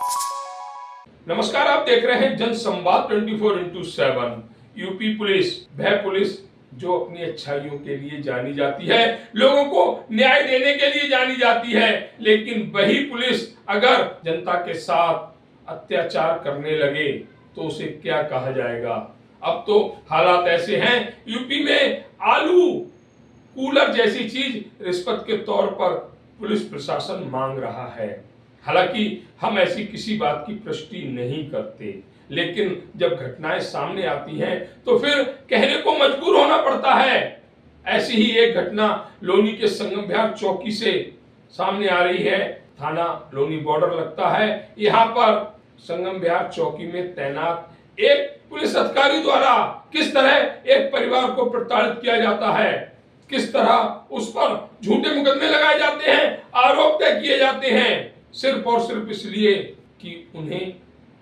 नमस्कार, आप देख रहे हैं जनसंवाद 24x7। यूपी पुलिस, वह पुलिस जो अपनी अच्छाइयों के लिए जानी जाती है, लोगों को न्याय देने के लिए जानी जाती है, लेकिन वही पुलिस अगर जनता के साथ अत्याचार करने लगे तो उसे क्या कहा जाएगा। अब तो हालात ऐसे हैं, यूपी में आलू कूलर जैसी चीज रिश्वत के तौर पर पुलिस प्रशासन मांग रहा है। हालांकि हम ऐसी किसी बात की पुष्टि नहीं करते, लेकिन जब घटनाएं सामने आती हैं तो फिर कहने को मजबूर होना पड़ता है। ऐसी ही एक घटना लोनी के संगम विहार चौकी से सामने आ रही है। थाना लोनी बॉर्डर लगता है। यहाँ पर संगम विहार चौकी में तैनात एक पुलिस अधिकारी द्वारा किस तरह एक परिवार को प्रताड़ित किया जाता है, किस तरह उस पर झूठे मुकदमे लगाए जाते हैं, आरोप तय किए जाते हैं, सिर्फ और सिर्फ इसलिए कि उन्हें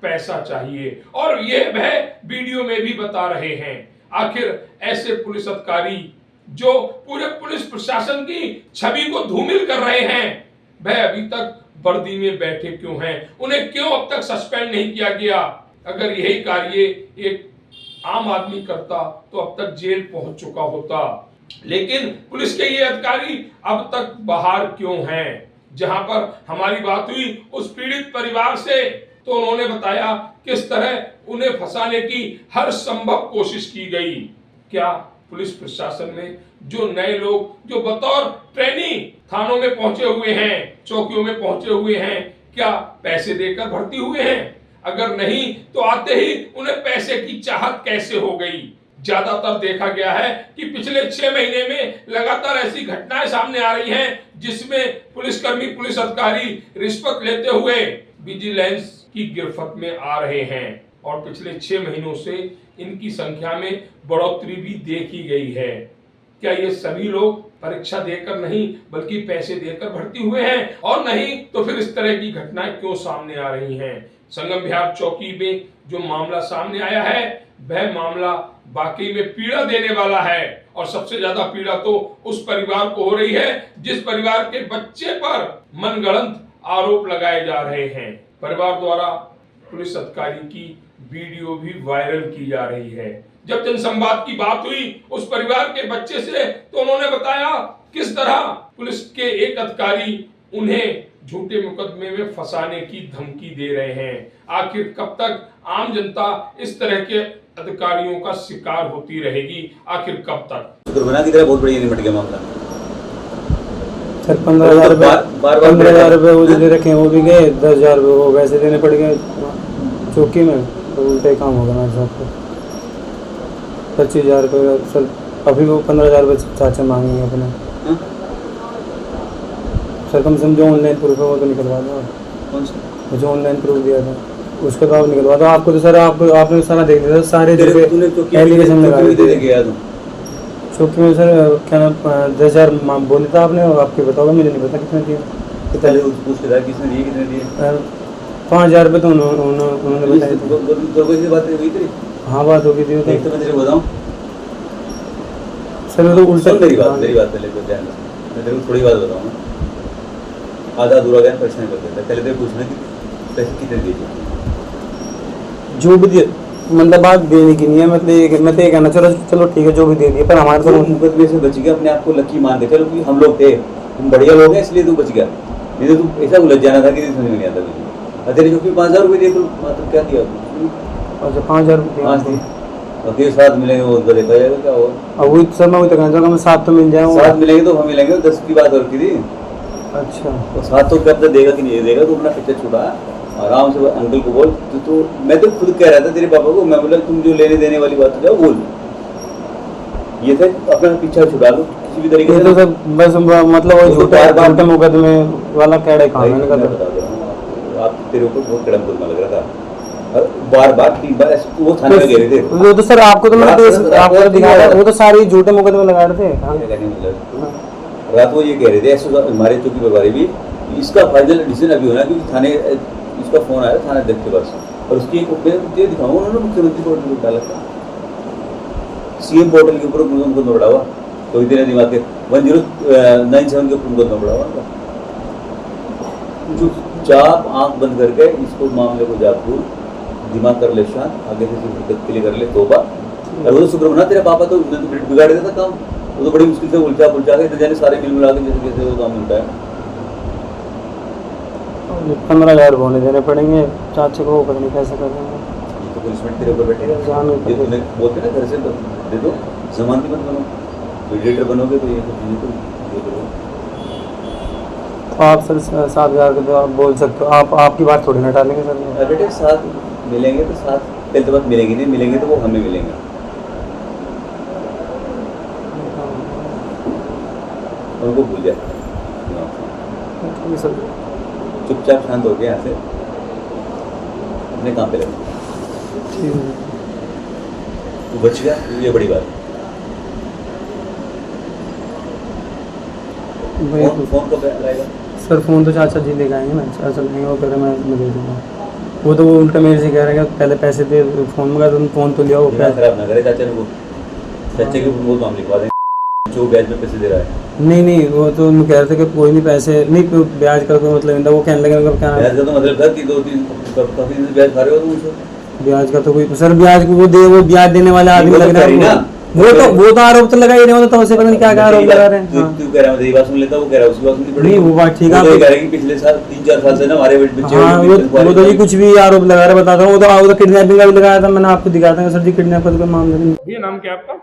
पैसा चाहिए, और ये वह वीडियो में भी बता रहे हैं। आखिर ऐसे पुलिस अधिकारी जो पूरे पुलिस प्रशासन की छवि को धूमिल कर रहे हैं, वह अभी तक वर्दी में बैठे क्यों हैं? उन्हें क्यों अब तक सस्पेंड नहीं किया गया? अगर यही कार्य एक आम आदमी करता तो अब तक जेल पहुंच चुका होता। लेकिन पुलिस के ये अधिकारी अब तक बाहर क्यों हैं? जहां पर हमारी बात हुई उस पीड़ित परिवार से, तो उन्होंने बताया किस तरह उन्हें फंसाने की हर संभव कोशिश की गई। क्या पुलिस प्रशासन में जो नए लोग जो बतौर ट्रेनी थानों में पहुंचे हुए हैं, चौकियों में पहुंचे हुए हैं, क्या पैसे देकर भर्ती हुए हैं? अगर नहीं तो आते ही उन्हें पैसे की चाहत कैसे हो गई? ज्यादातर देखा गया है कि पिछले 6 महीने में लगातार ऐसी घटनाएं सामने आ रही हैं जिसमें पुलिसकर्मी, पुलिस अधिकारी रिश्वत लेते हुए विजिलेंस की गिरफ्त में आ रहे हैं, और पिछले 6 महीनों से इनकी संख्या में बढ़ोतरी भी देखी गई है। क्या ये सभी लोग परीक्षा देकर नहीं बल्कि पैसे देकर भर्ती हुए हैं? और नहीं तो फिर इस तरह की घटनाएं क्यों सामने आ रही हैं? संगम विहार चौकी में जो मामला सामने आया है, वह मामला वाकई में पीड़ा देने वाला है, और सबसे ज्यादा पीड़ा तो उस परिवार को हो रही है जिस परिवार के बच्चे पर मनगढ़ंत आरोप लगाए जा रहे हैं। परिवार द्वारा पुलिस अधिकारी की वीडियो भी वायरल की जा रही है। जब जनसंवाद की बात हुई उस परिवार के बच्चे से, तो उन्होंने बताया किस तरह पुलिस के एक अधिकारी उन्हें झूठे मुकदमे में फंसाने की धमकी दे रहे हैं। आखिर कब तक आम जनता इस तरह के अधिकारियों का शिकार होती रहेगी? आखिर कब तक? दुर्घटना की तरह बहुत बड़ी निपट गया मामला सर। 15,000 रुपए वो जो दे रखे हैं वो भी गए, 10,000 रुपए वो वैसे देने पड़ गए चौकी में, तो उल्टे काम होगा मेरे साथ। 25,000 रुपये सर, अभी वो 15,000 रुपये चाचा मांगेंगे अपने। सर कम से कम जो ऑनलाइन प्रूफ है वो तो निकलवा दो। कौन सा जो ऑनलाइन प्रूफ दिया था उसके तो आप निकलवा दो। आपको तो सर आपने सारा देख लिया सारे एप्लीकेशन लगा दिए। चौकी में सर क्या नाम 10,000 बोले था आपने, और आपके बताओगे, मुझे नहीं पता कितने दिए। कितने दिए? 5,000 रुपये तो उन्होंने बताया थे। हाँ बात होगी थी। एक तो मैं तेरे को बताऊं सर, वो तो उल्टा। मेरी बात पहले तो ध्यान से, मैं तेरे को थोड़ी बात बताऊँ। आधा अधूरा ज्ञान पैसे नहीं करते। पहले तो पूछना कि पैसे कितने दिए, जो भी दिए, मतलब बात देने की नहीं है, मैं तो ये कहना, चलो ठीक है जो भी दे दिए, पर हमारे तो मुकदमे से बच गया। अपने आप को लकी मान के चलो कि हम लोग थे, तुम बढ़िया लोग हैं इसलिए तू बच गया। नहीं तो तू ऐसा उलझ जाना था कि समझ में नहीं आता तुझे। तेरे चौकी 5,000 रुपये दिए, मतलब क्या दिया? अच्छा 5,000 रुपये और फिर 7 मिलेंगे, वो तो देखा जाएगा क्या होगा। वही सर मैं वही तो कहना चाहूँगा, 7 तो मिल जाएंगे। 7 मिलेंगे तो हम मिलेंगे, 10 की बात और की थी। अच्छा तो 7 तो कब तक देगा कि नहीं देगा? तो अपना पिक्चर छुड़ा आराम से अंकल को बोल। तो मैं तो खुद कह रहा था तेरे पापा को, मैं बोला तुम जो लेने देने वाली बात हो जाओ बोल, ये थे अपना पीछा छुड़ा दो किसी भी तरीके से। तो सब बस मतलब वो झूठे मुकदमे वाला कैडे काम है। मैं बता दे रहा हूँ, आप तेरे ऊपर बहुत कड़म मुकदमा लग रहा था, बार 3 बार ऐसे वो थाने में गए थे। वो तो सर आपको तो मैंने आपको दिखा रहा, वो तो सारे झूठे मुकदमे लगा रहे थे। रात वो ये कह रहे थे ऐसे हमारे चौकी प्रभारी भी, इसका फाइनल डिसीजन अभी होना, क्योंकि थाने इसका फोन आया थाना अध्यक्ष के पास, और उसकी एक ये दिखाऊंगा, उन्होंने मुख्यमंत्री पोर्टल पर डाला था, सीएम पोर्टल के ऊपर मुकदमा बढ़ा हुआ। तो इतने दिमाग के 1097 के ऊपर मुकदमा बढ़ा हुआ। चुपचाप आंख बंद करके इसको मामले को जागू, दिमाग कर ले शांत, आगे से हरकत के लिए कर ले तोबा। और वो तो शुक्र मना तेरा पापा तो बिगाड़ देता था काम, वो तो बड़ी मुश्किल से उलझा के इधर जाने सारे मिल मिला के जैसे कैसे वो काम मिलता है। 15,000 बोने देने पड़ेंगे चाचा को, पता नहीं कैसे कर देंगे। तो पुलिसमेंट तेरे ऊपर बैठेगा, ये तूने बोलते ना घर से दे दो, जमानती मत बनो, मीडिएटर बनोगे तो ये सब चीज़ें तो ये करो। तो आप सर 7,000 का तो आप बोल सकते हो, आप आपकी बात थोड़ी ना टालेंगे सर। बेटे साथ मिलेंगे तो साथ, पहले तो बात मिलेंगे नहीं, मिलेंगे तो वो हमें मिलेंगे। उनको भूल जाए, सर चुपचाप शांत हो गए यहाँ से, अपने काम पे लगे। ठीक है तू बच गया, ये बड़ी बात है। भाई फोन कब आएगा? सर फ़ोन तो चाचा जी लेके आएंगे ना, चाचा लेंगे, वो कह रहे मैं दे दूँगा। वो तो वो उल्टा मेरे से कह रहे हैं कि पहले पैसे दे, फ़ोन मंगा, तुम फ़ोन तो लिया, वो दिमाग खराब ना करे चाचा ने, वो चाचे के वो तो हम लिखवा देंगे जो ब्याज में पैसे दे रहा है। नहीं वो तो हम कह रहे थे कि कोई नहीं पैसे नहीं, ब्याज का कोई मतलब नहीं था। वो कहने लगे मतलब क्या ब्याज का तो मतलब था कि 2-3 काफी दिन से ब्याज खा रहे हो तुम उसको। ब्याज का तो कोई सर, ब्याज को वो ब्याज देने वाला आदमी लग रहा है ना, वो तो आरोप तो लगा ही नहीं, तो उसे पता नहीं क्या आरोप लगा रहे हैं। तू कह रहा है बात सुन लेता, वो कह रहा है उसकी बात सुननी पड़ेगी। नहीं वो बात ठीक है, वो कह रहा है कि पिछले साल 3-4 साल से ना हमारे बच्चे, हाँ वो तो जी कुछ भी आरोप लगा रहा है, बताता हूँ। वो तो किडनैपिंग का भी लगाया था, मैंने आपको दिखाया था सर जी, किडनैप का मामला नहीं। ये नाम क्या आपका?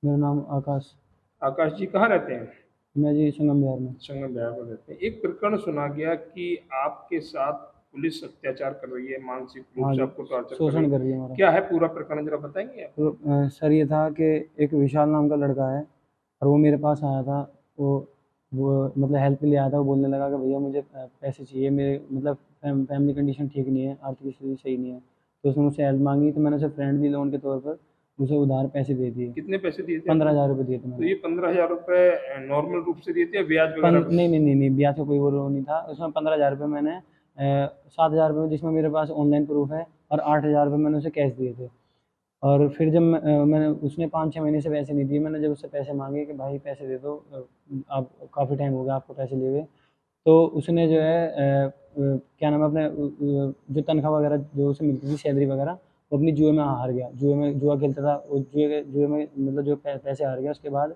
मेरा नाम आकाश। आकाश जी कहाँ रहते हैं? मैं जी संगम बिहार में। संगम बिहार में रहते हैं। एक प्रकरण सुना गया कि आपके साथ पुलिस अत्याचार कर रही है, मानसिक रूप से आपको टॉर्चर शोषण कर रही है हमारा। क्या है पूरा प्रकरण, जरा बताएंगे आप? तो सर ये था कि एक विशाल नाम का लड़का है, और वो मेरे पास आया था। वो मतलब हेल्प के लिए आया था। वो बोलने लगा कि भैया मुझे पैसे चाहिए, मेरे मतलब फैमिली कंडीशन ठीक नहीं है, आर्थिक स्थिति सही नहीं है। तो उसने मुझसे हेल्प मांगी, तो मैंने उसे फ्रेंडली लोन के तौर पर उसे उधार पैसे दे दिए। कितने पैसे दिए थे? 15,000 रुपये दिए थे तो मैंने। ये 15,000 रुपए नॉर्मल रूप से दिए थे या ब्याज वगैरह? नहीं, ब्याज का कोई वो नहीं था उसमें। 15,000 रुपये मैंने 7,000 रुपये जिसमें मेरे पास ऑनलाइन प्रूफ है, और 8,000 रुपये मैंने उसे कैश दिए थे। और फिर जब मैंने उसने 5-6 महीने से पैसे नहीं दिए, मैंने जब उससे पैसे मांगे कि भाई पैसे दे दो, आप काफ़ी टाइम हो गया आपको पैसे लिए हुए, तो उसने जो है क्या नाम है अपने जो तनख्वाह वगैरह जो उसे मिलती थी, सैलरी वगैरह, वो अपनी जुए में हार गया। जुआ खेलता था वो, जुए में मतलब जो पैसे हार गया। उसके बाद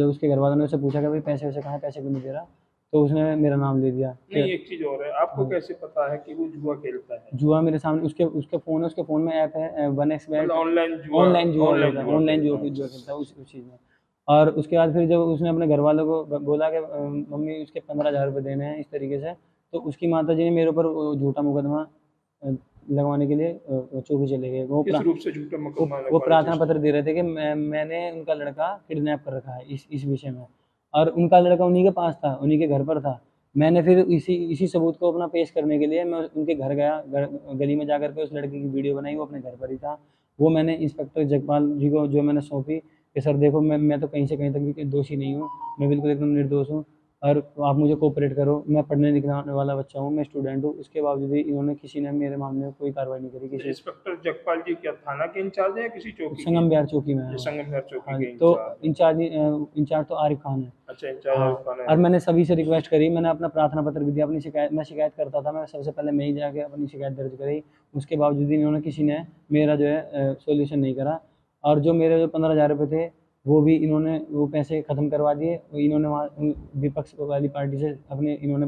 उसके घर वालों ने उससे पूछा कि भाई पैसे वैसे कहाँ है, पैसे क्यों नहीं दे रहा, तो उसने मेरा नाम ले दिया। नहीं, एक चीज और है, आपको कैसे पता है कि वो जुआ खेलता है? जुआ मेरे सामने, उसके फ़ोन में ऐप है 1x bet, ऑनलाइन ऑनलाइन जुआ खेलता है उस चीज़ में। और उसके बाद फिर जब उसने अपने घर वालों को बोला कि मम्मी उसके 15,000 रुपये देने हैं इस तरीके से, तो उसकी माताजी ने मेरे ऊपर झूठा मुकदमा लगवाने के लिए चौकी चले गए। किस रूप से झूठा मुकदमा वो प्रार्थना पत्र दे रहे थे कि मैंने उनका लड़का किडनैप कर रखा है इस विषय में, और उनका लड़का उन्हीं के पास था, उन्हीं के घर पर था। मैंने फिर इसी सबूत को अपना पेश करने के लिए मैं उनके घर गया, गली में जाकर के उस लड़के की वीडियो बनाई, वो अपने घर पर ही था। वो मैंने इंस्पेक्टर जगपाल जी को जो मैंने सौंपी कि सर देखो मैं तो कहीं से कहीं तक भी दोषी नहीं हूँ, मैं बिल्कुल एकदम निर्दोष हूँ, और आप मुझे कोऑपरेट करो, मैं पढ़ने लिखने वाला बच्चा हूँ, मैं स्टूडेंट हूँ। उसके बावजूद भी इन्होंने किसी ने मेरे मामले में कोई कार्रवाई नहीं करी। किसी इंस्पेक्टर जगपाल जी क्या थाना के इंचार्ज है या किसी चौकी? संगम बिहार चौकी में है। संगम बिहार चौकी के तो इंचार्ज। इंचार्ज तो आरिफ खान है। अच्छा, इंचार्ज आरिफ खान है। और मैंने सभी से रिक्वेस्ट करी, मैंने अपना प्रार्थना पत्र भी दिया, अपनी शिकायत मैं शिकायत करता था, मैं सबसे पहले मैं ही जाके अपनी शिकायत दर्ज करी। उसके बावजूद भी इन्होंने किसी ने मेरा जो है सॉल्यूशन नहीं करा। और जो मेरे जो 15,000 रुपये थे वो भी इन्होंने वो पैसे ख़त्म करवा दिए। इन्होंने वहाँ विपक्ष वाली पार्टी से अपने इन्होंने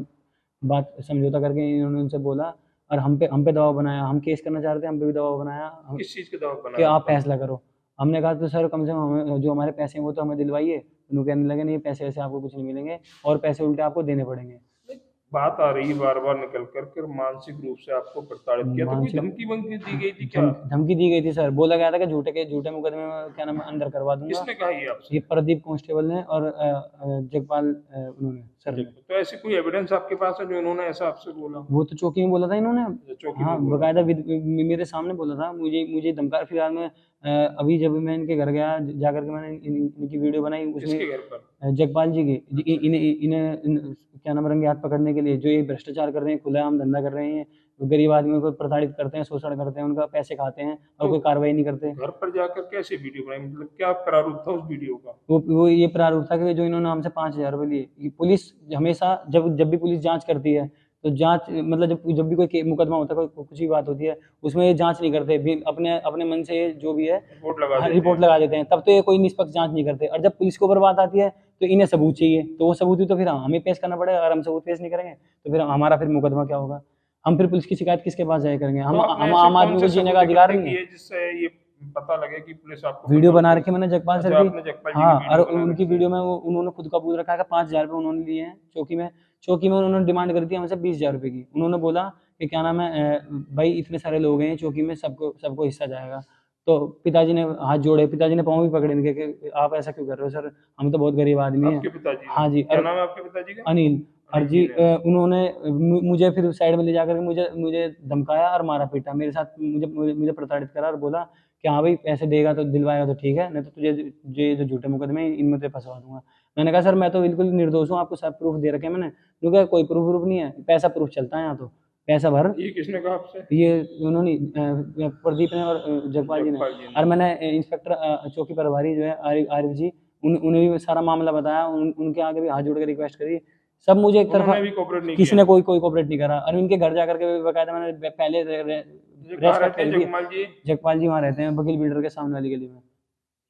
बात समझौता करके इन्होंने उनसे बोला, और हम पे दबाव बनाया। हम केस करना चाह रहे थे, हम पे भी दबाव बनाया। किस चीज़ के दबाव बनाया? कि आप फैसला करो। हमने कहा तो सर कम से कम हमें जो हमारे पैसे हैं वो तो हमें दिलवाइए। उन्होंने कहने लगे नहीं, पैसे वैसे आपको कुछ नहीं मिलेंगे, और पैसे उल्टे आपको देने पड़ेंगे। बात आ रही है बार बार निकल कर मानसिक रूप से आपको प्रताड़ित किया, तो कोई धमकी वमकी दी गई थी क्या? धमकी दी गई थी सर, बोला गया था कि झूठे मुकदमे में क्या नाम अंदर करवा दूंगा। किसने कहा ये आपसे? ये प्रदीप कांस्टेबल ने और जगपाल उन्होंने सर ने। तो ऐसी कोई एविडेंस आपके पास है जो इन्होंने ऐसा आपसे बोला? वो तो चौकी में बोला था इन्होंने। चौकी हाँ, में बकायदा मेरे सामने बोला था। मुझे धमका, फिलहाल में अभी जब मैं इनके घर गया, जाकर के मैंने इनकी वीडियो बनाई, उसमें किसके घर पर? जगपाल जी की, इन्हें क्या नाम रंगे हाथ पकड़ने के लिए, जो ये भ्रष्टाचार कर रहे हैं, खुलेआम धंधा कर रहे हैं, गरीब आदमियों को प्रताड़ित करते हैं, शोषण करते हैं, उनका पैसे खाते हैं और कोई कार्रवाई नहीं करते। घर पर जाकर कैसे वीडियो बनाई, मतलब क्या प्रारूप था उस वीडियो का? वो ये प्रारूप था कि जो इन्होंने हमसे 5,000 रुपये लिए। पुलिस हमेशा जब भी पुलिस जांच करती है तो जांच मतलब जब भी कोई मुकदमा होता है, कोई कुछ भी बात होती है, उसमें ये जांच नहीं करते, भी अपने अपने मन से जो भी है रिपोर्ट लगा देते हैं, तब तो ये कोई निष्पक्ष जांच नहीं करते। और जब पुलिस के ऊपर बात आती है तो इन्हें सबूत चाहिए, तो वो सबूत भी तो फिर हमें पेश करना पड़ेगा। अगर हम सबूत पेश नहीं करेंगे तो फिर हमारा फिर मुकदमा क्या होगा? हम फिर पुलिस की शिकायत किसके पास जाया करेंगे? हम आम आदमी को जीने का अधिकार नहीं है। जिससे ये पता लगे कि पुलिस आपको वीडियो बना रखी मैंने जगपाल सर की। आपने जगपाल जी हाँ, की और वीडियो बना उनकी रखी है। वीडियो में उन्होंने खुद कबूल रखा है कि 5,000 रुपये उन्होंने लिए हैं चौकी में उन्होंने डिमांड करी थी हमसे 20,000 रुपये की। उन्होंने बोला कि क्या नाम है, भाई इतने सारे लोग हैं चौकी में, सबको हिस्सा जाएगा। तो पिताजी ने हाथ जोड़े, पिताजी ने पाँव भी पकड़े इनके कि आप ऐसा क्यों कर रहे हो सर, हम तो बहुत गरीब आदमी हैं। आपके पिताजी हाँ जी। क्या नाम है आपके पिताजी का? अनिल। और अनिल जी जी ने। उन्होंने मुझे फिर साइड में ले जाकर मुझे धमकाया और मारा पीटा, मेरे साथ मुझे प्रताड़ित करा और बोला कि हाँ भाई पैसे देगा तो दिलवाएगा तो ठीक है, नहीं तो तुझे जो झूठे मुकदमे हैं इनमें तुझे फंसवा दूंगा। मैंने कहा सर मैं तो बिल्कुल निर्दोष हूँ, आपको सब प्रूफ दे रखे हैं मैंने। क्योंकि कोई प्रूफ नहीं है, पैसा प्रूफ चलता है यहाँ तो, पैसा भर। ये किसने कहा आपसे? ये उन्होंने प्रदीप ने और जगपाल जी ने। और मैंने इंस्पेक्टर चौकी प्रभारी जो है आरिफ जी, उन्हें भी सारा मामला बताया, उनके आगे भी हाथ जोड़ के रिक्वेस्ट करी। सब मुझे एक तरफा, भी कोऑपरेट नहीं किसी किया। ने कोई कोऑपरेट नहीं करा। और इनके घर जाकर के बकायदा मैंने पहले कहाँ रहते हैं जगपाल जी? जगपाल जी वहाँ रहते हैं वकील बिल्डर के सामने वाली गली में,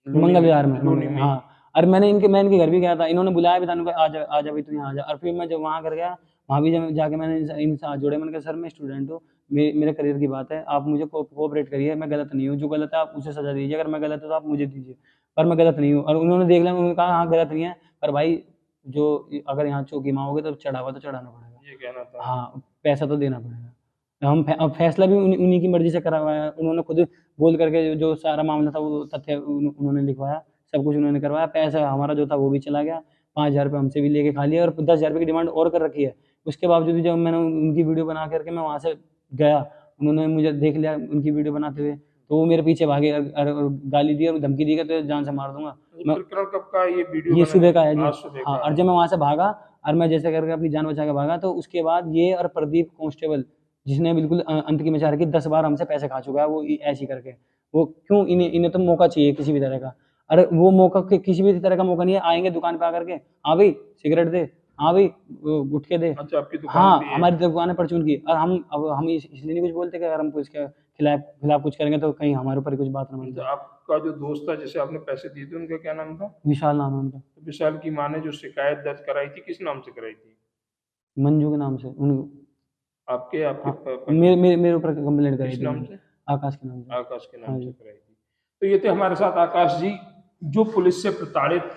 लूनी मंगल बाजार में। लूनी में। हाँ। और मैं इनके घर भी गया था, इन्होंने बुलाया भी था, उनको आ जा भाई तू यहाँ आ जा। और फिर मैं जब वहाँ कर गया, वहाँ भी जब जाके मैंने इनसे हाथ जोड़े, मैंने कहा सर मैं स्टूडेंट हूँ, मेरे करियर की बात है, आप मुझे कोऑपरेट करिए, मैं गलत नहीं हूँ, जो गलत है आप उसे सजा दीजिए, अगर मैं गलत हूँ तो आप मुझे दीजिए, पर मैं गलत नहीं हूँ। और उन्होंने देख लिया, उन्होंने कहा हाँ गलत नहीं है, पर भाई जो अगर यहाँ चौकी मांगोगे तो चढ़ावा तो चढ़ाना पड़ेगा। ये कहना था। हाँ, पैसा तो देना पड़ेगा। अब फैसला भी उन्हीं की मर्जी से करवाया, उन्होंने खुद बोल करके जो सारा मामला था वो तथ्य उन्होंने लिखवाया, सब कुछ उन्होंने करवाया। पैसा हमारा जो था वो भी चला गया, 5,000 रुपये हमसे भी लेके खा लिया, और 10,000 रुपये की डिमांड और कर रखी है। उसके बावजूद भी जब मैंने उनकी वीडियो बना करके मैं वहाँ से गया, उन्होंने मुझे देख लिया उनकी वीडियो बनाते हुए, तो वो मेरे पीछे भागे और गाली दी और धमकी दी कि तुझे जान से मार दूंगा। प्रकरण कब का ये वीडियो? ये सुबह का है जी। आज सुबह हाँ, का। और जब मैं वहाँ से भागा और मैं जैसे करके अपनी जान बचा के भागा, तो उसके बाद ये और प्रदीप कांस्टेबल, जिसने बिल्कुल अंत की मचा रखी, 10 बार हमसे पैसे खा चुका है वो ऐसे ही करके। वो क्यों, इन्हें तो मौका चाहिए किसी भी तरह का। अरे वो मौका किसी भी तरह का मौका नहीं है, आएंगे दुकान पे आकर के, हाँ भाई सिगरेट दे, हाँ भाई गुटखे दे। अच्छा, आपकी दुकान हाँ, पे है? हमारी दुकान है परचून की। और हम इसलिए नहीं कुछ बोलते कि अगर हम पुलिस के खिलाफ कुछ करेंगे तो कहीं हमारे ऊपर कुछ बात ना बन तो जाए। आपका जो दोस्त था जिसे आपने पैसे दिए थे, उनका क्या नाम था? विशाल नाम है उनका। तो विशाल की माँ ने जो शिकायत दर्ज कराई थी, किस नाम से कराई थी? मंजू के नाम से आपके मेरे ऊपर कंप्लेंट करी किस थी नाम उन्होंने, से? आकाश के नाम से। आकाश के हाँ नाम जी। से कराई थी। तो ये थे हमारे साथ आकाश जी, जो पुलिस से प्रताड़ित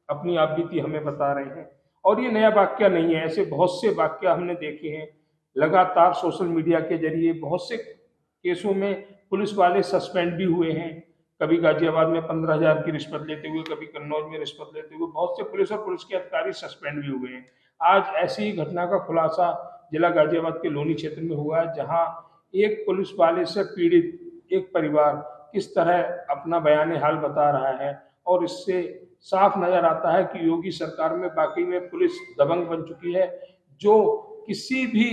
अपनी आप बीती हमें बता रहे हैं। और ये नया वाक्य नहीं है, ऐसे बहुत से वाक्य हमने देखे हैं। लगातार सोशल मीडिया के जरिए बहुत से केसों में पुलिस वाले सस्पेंड भी हुए हैं। कभी गाजियाबाद में 15,000 की रिश्वत लेते हुए, कभी कन्नौज में रिश्वत लेते हुए बहुत से पुलिस और पुलिस के अधिकारी सस्पेंड भी हुए हैं। आज ऐसी ही घटना का खुलासा जिला गाजियाबाद के लोनी क्षेत्र में हुआ है, जहां एक पुलिस वाले से पीड़ित एक परिवार किस तरह अपना बयान हाल बता रहा है। और इससे साफ नजर आता है कि योगी सरकार में वाकई में पुलिस दबंग बन चुकी है, जो किसी भी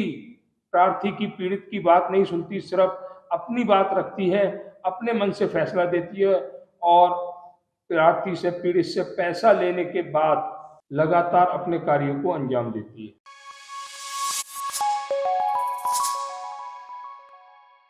प्रार्थी की, पीड़ित की बात नहीं सुनती, सिर्फ अपनी बात रखती है, अपने मन से फैसला देती है और प्रार्थी से, पीड़ित से पैसा लेने के बाद लगातार अपने कार्यों को अंजाम देती है।